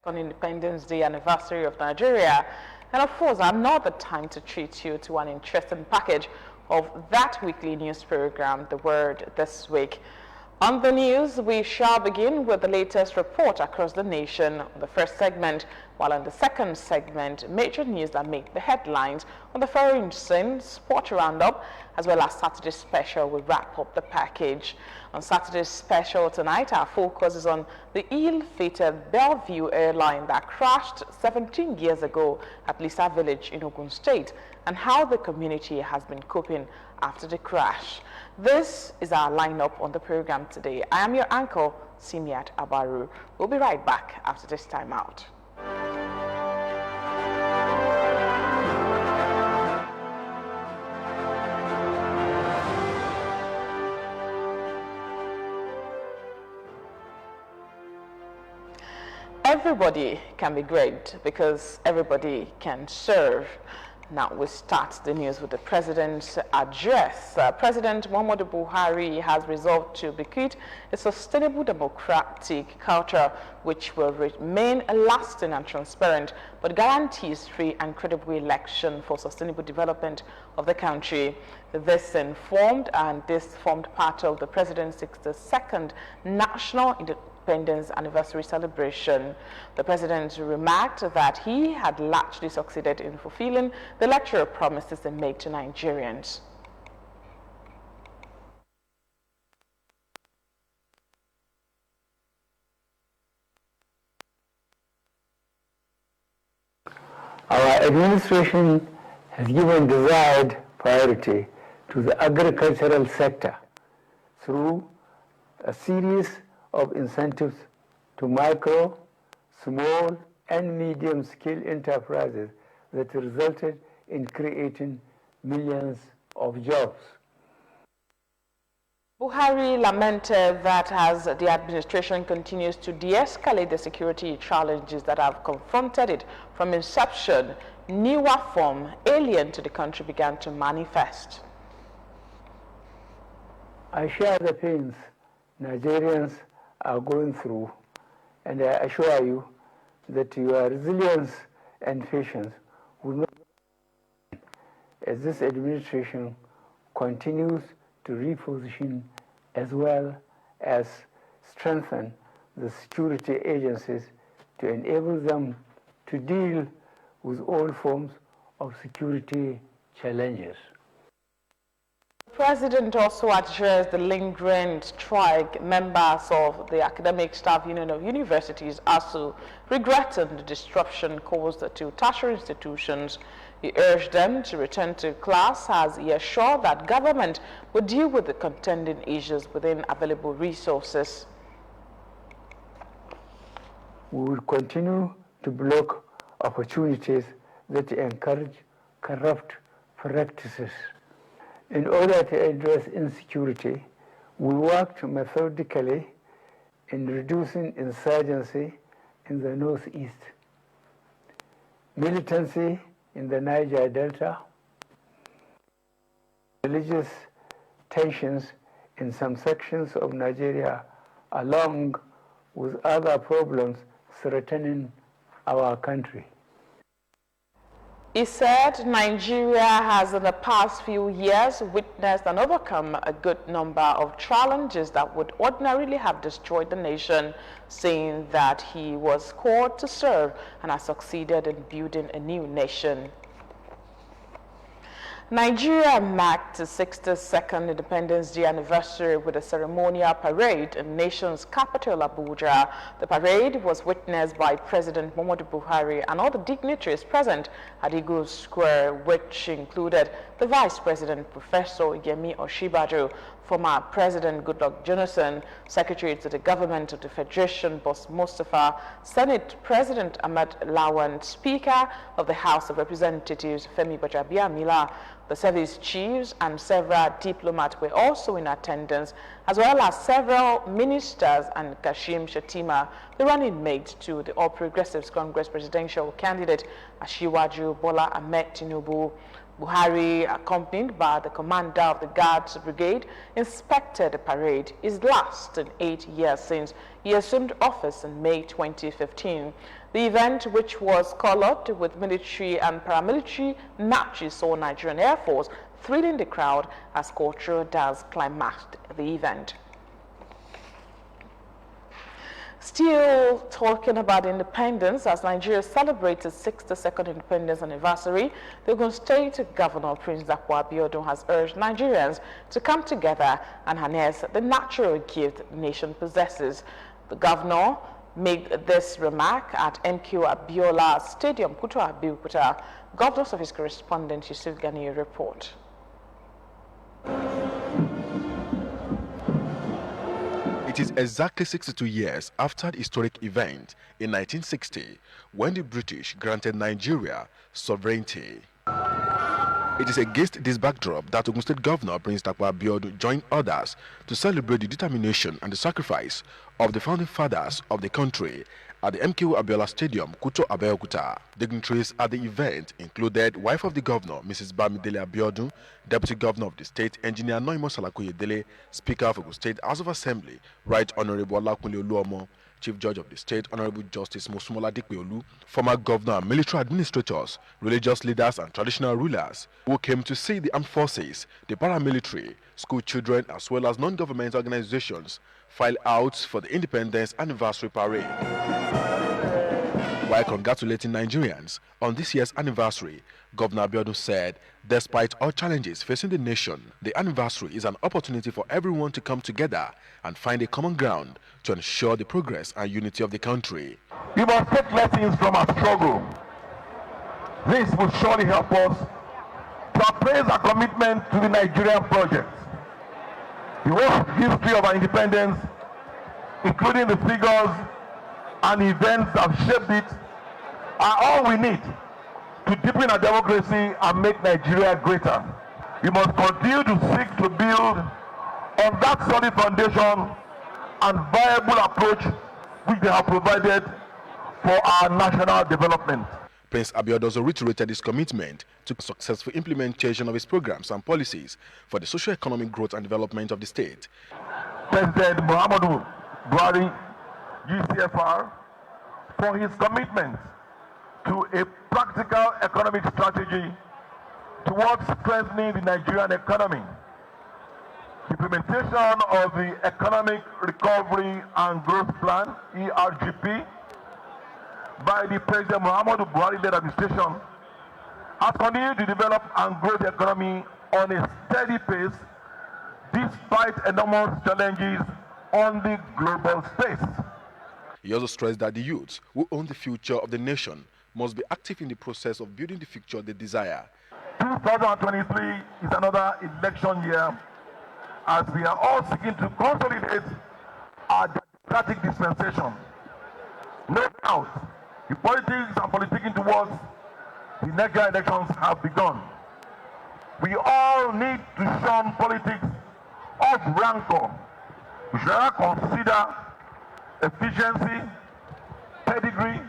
On Independence Day anniversary of Nigeria. And of course, another time to treat you to an interesting package of that weekly news program, The Word This Week. On the news, we shall begin with the latest report across the nation on the first segment, while on the second segment, major news that make the headlines on the foreign scene, sport roundup, as well as Saturday special will wrap up the package. On Saturday's special tonight, our focus is on the ill-fated Bellevue airline that crashed 17 years ago at Lisa Village in Osun State, and how the community has been coping after the crash. This is our lineup on the program today. I am your anchor, Simiat Abaru. We'll be right back after this time out. Everybody can be great because everybody can serve. Now we start the news with the president's address. President Muhammadu Buhari has resolved to bequeath a sustainable democratic culture which will remain lasting and transparent, but guarantees free and credible election for sustainable development of the country. This formed part of the president's 62nd National Independence Anniversary celebration. The president remarked that he had largely succeeded in fulfilling the electoral promises he made to Nigerians. Our administration has given desired priority to the agricultural sector through a series of incentives to micro, small, and medium-scale enterprises that resulted in creating millions of jobs. Buhari lamented that as the administration continues to de-escalate the security challenges that have confronted it from inception, newer form alien to the country began to manifest. I share the pains Nigerians are going through, and I assure you that your resilience and patience will not as this administration continues to reposition as well as strengthen the security agencies to enable them to deal with all forms of security challenges. The President also addressed the lingering strike. Members of the Academic Staff Union of Universities, ASU, regretting the disruption caused to tertiary institutions. He urged them to return to class as he assured that government would deal with the contending issues within available resources. We will continue to block opportunities that encourage corrupt practices. In order to address insecurity, we worked methodically in reducing insurgency in the northeast, militancy in the Niger Delta, religious tensions in some sections of Nigeria, along with other problems threatening our country. He said Nigeria has in the past few years witnessed and overcome a good number of challenges that would ordinarily have destroyed the nation, saying that he was called to serve and has succeeded in building a new nation. Nigeria marked the 62nd Independence Day anniversary with a ceremonial parade in the nation's capital, Abuja. The parade was witnessed by President Muhammadu Buhari and all the dignitaries present at Eagle Square, which included the Vice President, Professor Yemi Osinbajo, former President Goodluck Jonathan, Secretary to the Government of the Federation, Boss Mustafa, Senate President Ahmed Lawan, Speaker of the House of Representatives, Femi Gbajabiamila. The service chiefs and several diplomats were also in attendance, as well as several ministers and Kashim Shettima, the running mate to the All Progressives Congress presidential candidate Asiwaju Bola Ahmed Tinubu. Buhari, accompanied by the commander of the Guards Brigade, inspected the parade, his last in 8 years since he assumed office in May 2015. The event, which was colored with military and paramilitary matches, saw Nigerian Air Force thrilling the crowd as cultural dance climaxed the event. Still talking about independence, as Nigeria celebrates its 62nd independence anniversary, the Ogun State Governor Prince Abeokuta has urged Nigerians to come together and harness the natural gift the nation possesses. The governor made this remark at MQ Abiola Stadium, Abeokuta. Governor's Office correspondent Yusuf Ghani report. It is exactly 62 years after the historic event in 1960 when the British granted Nigeria sovereignty. It is against this backdrop that Ogun State Governor Prince Abeokuta joined others to celebrate the determination and the sacrifice of the founding fathers of the country at the MQ Abiola Stadium, Abeokuta. Dignitaries at the event included wife of the governor, Mrs. Bamidele Abiodun, Deputy Governor of the State, Engineer Noimo Salakoyedele, Speaker of Ogun State House of Assembly, Right Honorable Olakunle Oluomo, Chief Judge of the State, Honorable Justice Mosumola Dikpeolu, former governor and military administrators, religious leaders and traditional rulers who came to see the armed forces, the paramilitary, school children as well as non-government organizations file out for the Independence Anniversary Parade. While congratulating Nigerians on this year's anniversary, Governor Abiodun said, despite all challenges facing the nation, the anniversary is an opportunity for everyone to come together and find a common ground to ensure the progress and unity of the country. We must take lessons from our struggle. This will surely help us to appraise our commitment to the Nigerian project. The whole history of our independence, including the figures and events that have shaped it, are all we need to deepen our democracy and make Nigeria greater. We must continue to seek to build on that solid foundation and viable approach which they have provided for our national development. Prince Abiodun also reiterated his commitment to successful implementation of his programs and policies for the socio-economic growth and development of the state. President Muhammadu Buhari, GCFR, for his commitment to a practical economic strategy towards strengthening the Nigerian economy. The implementation of the Economic Recovery and Growth Plan, ERGP, by the President Muhammadu Buhari-led administration has continued to develop and grow the economy on a steady pace despite enormous challenges on the global space. He also stressed that the youths who own the future of the nation must be active in the process of building the future they desire. 2023 is another election year as we are all seeking to consolidate our democratic dispensation. No doubt, the politics and politicking towards the next elections have begun. We all need to shun politics of rancor. We should rather consider efficiency, pedigree,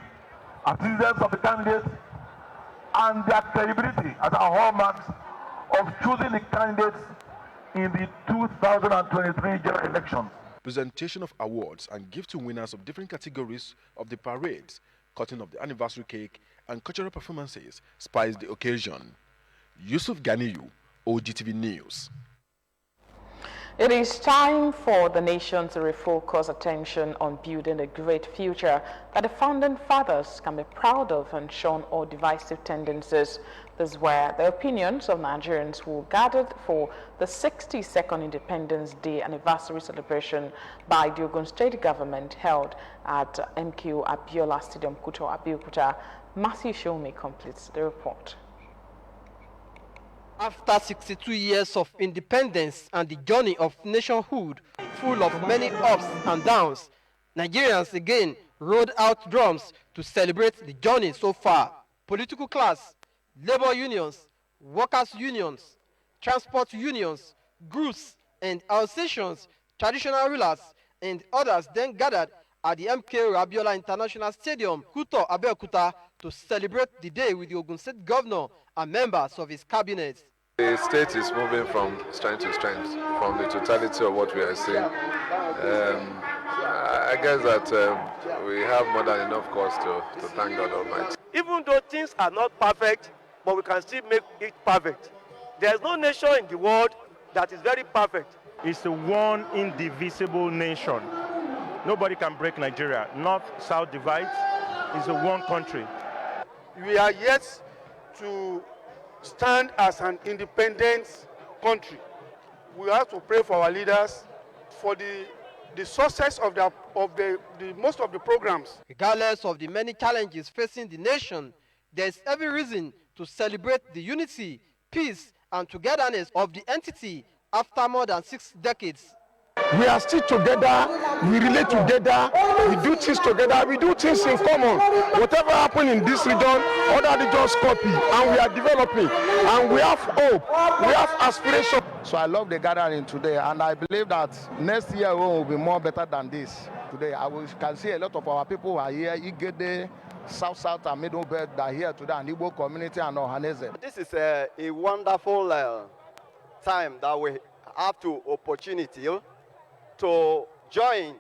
antecedents of the candidates, and their credibility as our hallmarks of choosing the candidates in the 2023 general elections. Presentation of awards and gift to winners of different categories of the parades, cutting of the anniversary cake, and cultural performances spiced the occasion. Yusuf Ganiyu, OGTV News. It is time for the nation to refocus attention on building a great future that the founding fathers can be proud of and shun all divisive tendencies. These were the opinions of Nigerians who gathered for the 62nd Independence Day anniversary celebration by the Ogun State government held at MQ Abiola Stadium, Abeokuta. Matthew Shomi completes the report. After 62 years of independence and the journey of nationhood, full of many ups and downs, Nigerians again rode out drums to celebrate the journey so far. Political class, labor unions, workers' unions, transport unions, groups and associations, traditional rulers, and others then gathered at the MK Abiola International Stadium, Abeokuta, to celebrate the day with the Ogun State Governor and members of his cabinet. The state is moving from strength to strength, from the totality of what we are seeing. I guess that we have more than enough cause to thank God Almighty. Even though things are not perfect, but we can still make it perfect. There is no nation in the world that is very perfect. It's a one indivisible nation. Nobody can break Nigeria. North-South divide is a one country. We are yet to stand as an independent country. We have to pray for our leaders for the success of most of the programs. Regardless of the many challenges facing the nation, there is every reason to celebrate the unity, peace, and togetherness of the entity after more than 6 decades. We are still together, we relate together, we do things together, we do things in common. Whatever happens in this region, other regions copy, and we are developing, and we have hope, we have aspiration. So I love the gathering today, and I believe that next year will be more better than this. Today, can see a lot of our people who are here, Igede, South, and Middle Belt, that are here today, and Igbo community and Ohanese. This is a wonderful time that we have to opportunity to join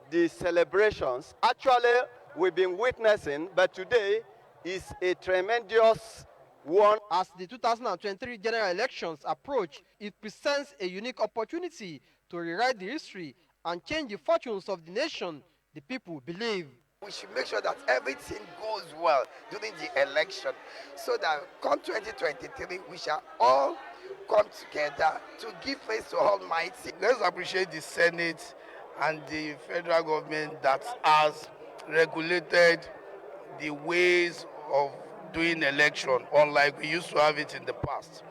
the celebrations. Actually, we've been witnessing, but today is a tremendous one. As the 2023 general elections approach, it presents a unique opportunity to rewrite the history and change the fortunes of the nation, the people believe. We should make sure that everything goes well during the election, so that come 2023, we shall all come together to give praise to Almighty. Let's appreciate the Senate and the federal government that has regulated the ways of doing election, unlike we used to have it in the past.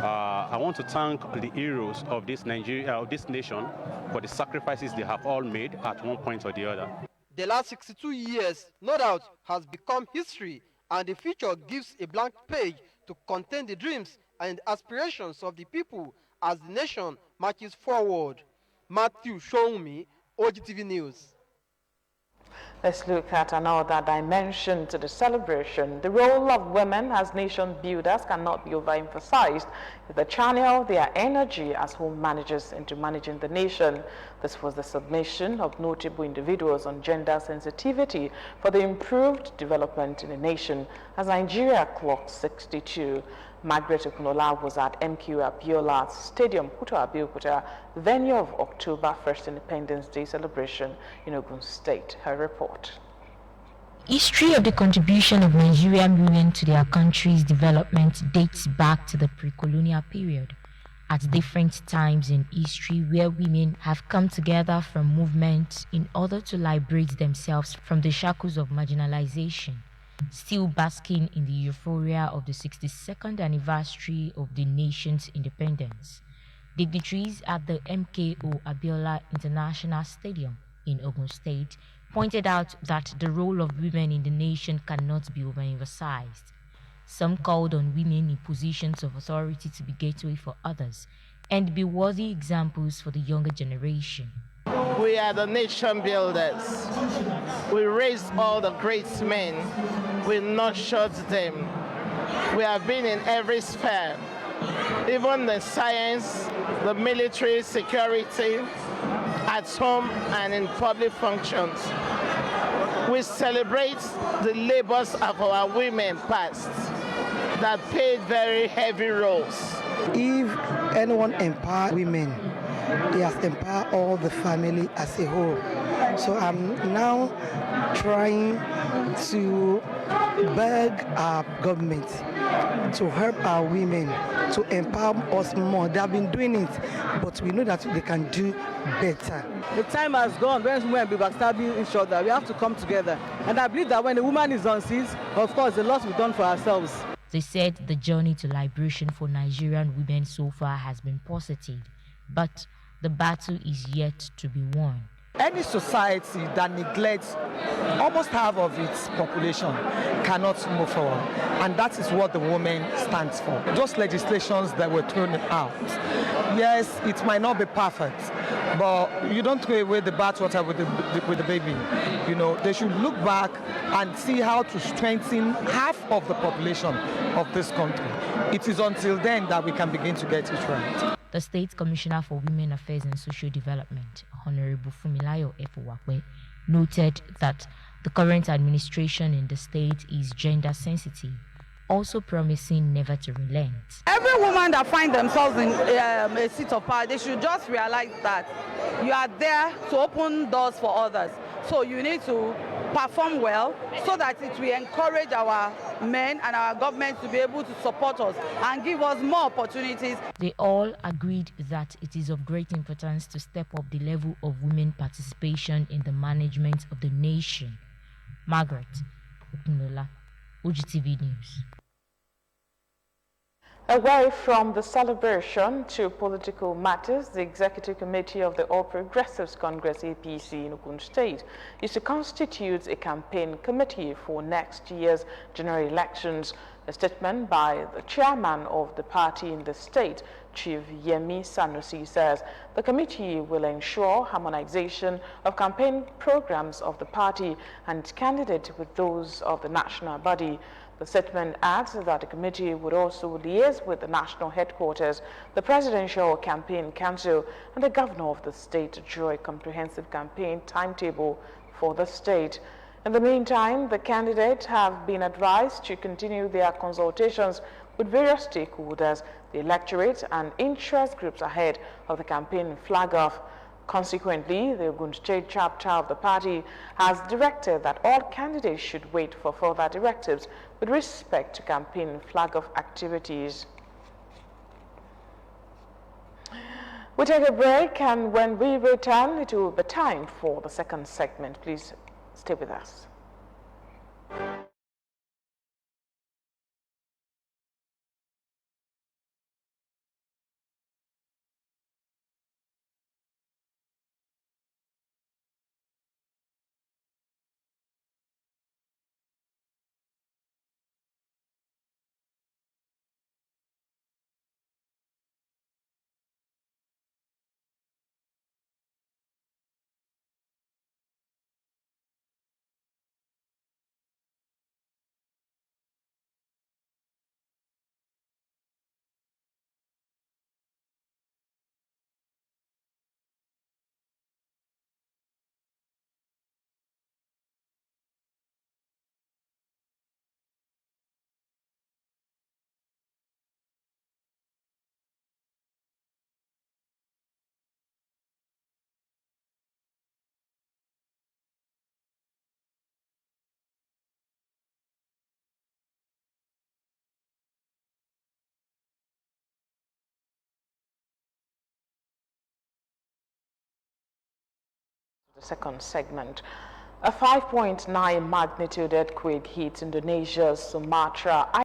I want to thank the heroes of this nation for the sacrifices they have all made at one point or the other. The last 62 years, no doubt, has become history, and the future gives a blank page to contain the dreams and aspirations of the people as the nation marches forward. Matthew Shoumi, OGTV News. Let's look at another dimension to the celebration. The role of women as nation builders cannot be overemphasized. They channel their energy as home managers into managing the nation. This was the submission of notable individuals on gender sensitivity for the improved development in the nation as Nigeria clocked 62. Margaret Okunola was at MQ Abiola Stadium, Abeokuta, venue of October 1st Independence Day celebration in Osun State. Her report. History of the contribution of Nigerian women to their country's development dates back to the pre-colonial period. At different times in history where women have come together from movements in order to liberate themselves from the shackles of marginalization. Still basking in the euphoria of the 62nd anniversary of the nation's independence, dignitaries at the MKO Abiola International Stadium in Osun State pointed out that the role of women in the nation cannot be overemphasized. Some called on women in positions of authority to be gateway for others and be worthy examples for the younger generation. We are the nation builders. We raised all the great men. We nurtured them. We have been in every sphere, even the science, the military, security, at home and in public functions. We celebrate the labors of our women past that played very heavy roles. If anyone empower women, they have empowered all the family as a whole. So I'm now trying to beg our government to help our women, to empower us more. They have been doing it, but we know that they can do better. The time has gone when women be backstabbing each other. We have to come together. And I believe that when a woman is on seas, of course, a lot will be done for ourselves. They said the journey to liberation for Nigerian women so far has been positive, but the battle is yet to be won. Any society that neglects almost half of its population cannot move forward. And that is what the woman stands for. Those legislations that were thrown out, yes, it might not be perfect, but you don't throw away the bathwater with the baby. You know, they should look back and see how to strengthen half of the population of this country. It is until then that we can begin to get it right. The State Commissioner for Women Affairs and Social Development, Honorable Fumilayo Efowakwe, noted that the current administration in the state is gender sensitive, also promising never to relent. Every woman that finds themselves in a seat of power, they should just realize that you are there to open doors for others. So you need to perform well so that it will encourage our men and our government to be able to support us and give us more opportunities. They all agreed that it is of great importance to step up the level of women participation in the management of the nation. Margaret Okunola, OGTV News. Away from the celebration to political matters, the Executive Committee of the All Progressives Congress APC in Osun State is to constitute a campaign committee for next year's general elections. A statement by the chairman of the party in the state, Chief Yemi Sanusi, says the committee will ensure harmonization of campaign programs of the party and candidate with those of the national body. The statement adds that the committee would also liaise with the national headquarters, the Presidential Campaign Council, and the governor of the state to draw a comprehensive campaign timetable for the state. In the meantime, the candidates have been advised to continue their consultations with various stakeholders, the electorate, and interest groups ahead of the campaign flag-off. Consequently, the Osun State chapter of the party has directed that all candidates should wait for further directives with respect to campaign flag-off activities. We take a break, and when we return, it will be time for the second segment. Please stay with us. The second segment. A 5.9 magnitude earthquake hit Indonesia's Sumatra